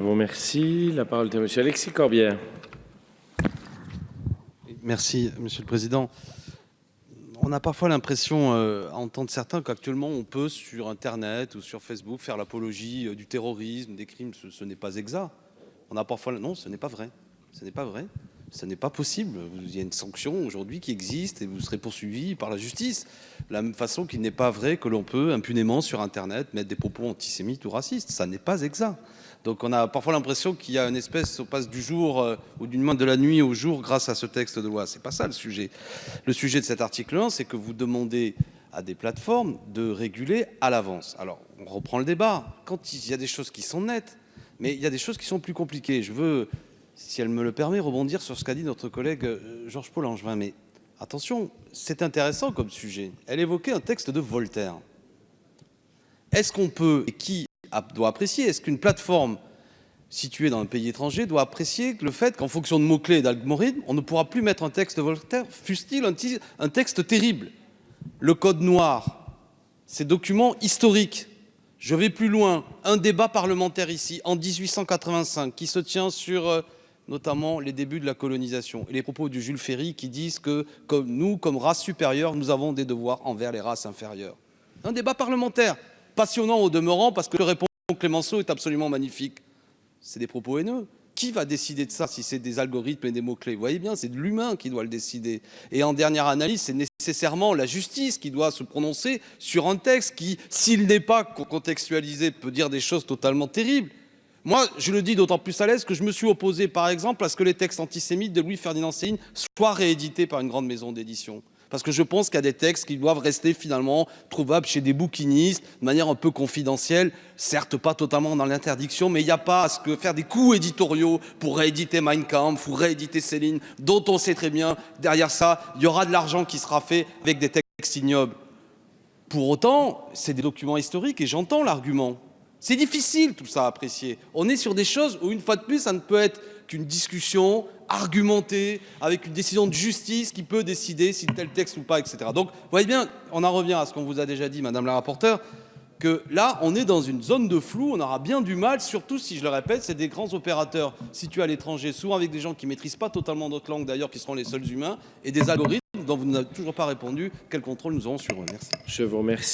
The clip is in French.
Je vous remercie. La parole est à monsieur Alexis Corbière. Merci, Monsieur le Président. On a parfois l'impression, à entendre certains, qu'actuellement on peut sur Internet ou sur Facebook faire l'apologie du terrorisme, des crimes. Ce n'est pas exact. On a parfois non, ce n'est pas vrai. Ce n'est pas vrai. Ce n'est pas possible. Il y a une sanction aujourd'hui qui existe et vous serez poursuivi par la justice. De la même façon qu'il n'est pas vrai que l'on peut impunément sur Internet mettre des propos antisémites ou racistes. Ça n'est pas exact. Donc on a parfois l'impression qu'il y a une espèce, on passe du jour ou d'une main de la nuit au jour grâce à ce texte de loi. C'est pas ça le sujet. Le sujet de cet article 1, c'est que vous demandez à des plateformes de réguler à l'avance. Alors on reprend le débat. Quand il y a des choses qui sont nettes, mais il y a des choses qui sont plus compliquées. Je veux, si elle me le permet, rebondir sur ce qu'a dit notre collègue Georges-Paul Langevin. Mais attention, c'est intéressant comme sujet. Elle évoquait un texte de Voltaire. Est-ce qu'on peut, et qui doit apprécier, est-ce qu'une plateforme située dans un pays étranger doit apprécier le fait qu'en fonction de mots-clés et d'algorithmes, on ne pourra plus mettre un texte de Voltaire, fût-il un texte terrible. Le code noir, ces documents historiques. Je vais plus loin, un débat parlementaire ici, en 1885, qui se tient sur notamment les débuts de la colonisation, et les propos de Jules Ferry qui disent que comme nous, comme race supérieure, nous avons des devoirs envers les races inférieures. Un débat parlementaire, passionnant au demeurant, parce que le répondant Clémenceau est absolument magnifique. C'est des propos haineux. Qui va décider de ça si c'est des algorithmes et des mots-clés? Vous voyez bien, c'est de l'humain qui doit le décider. Et en dernière analyse, c'est nécessairement la justice qui doit se prononcer sur un texte qui, s'il n'est pas contextualisé, peut dire des choses totalement terribles. Moi, je le dis d'autant plus à l'aise que je me suis opposé, par exemple, à ce que les textes antisémites de Louis-Ferdinand Céline soient réédités par une grande maison d'édition. Parce que je pense qu'il y a des textes qui doivent rester finalement trouvables chez des bouquinistes de manière un peu confidentielle, certes pas totalement dans l'interdiction, mais il n'y a pas à ce que faire des coups éditoriaux pour rééditer Mein Kampf ou rééditer Céline, dont on sait très bien, derrière ça, il y aura de l'argent qui sera fait avec des textes ignobles. Pour autant, c'est des documents historiques et j'entends l'argument. C'est difficile tout ça à apprécier. On est sur des choses où, une fois de plus, ça ne peut être qu'une discussion argumentée avec une décision de justice qui peut décider si tel texte ou pas, etc. Donc, vous voyez bien, on en revient à ce qu'on vous a déjà dit, Madame la rapporteure, que là, on est dans une zone de flou, on aura bien du mal, surtout si, je le répète, c'est des grands opérateurs situés à l'étranger, souvent avec des gens qui ne maîtrisent pas totalement notre langue d'ailleurs, qui seront les seuls humains, et des algorithmes dont vous n'avez toujours pas répondu. Quel contrôle nous aurons sur eux? Merci. Je vous remercie.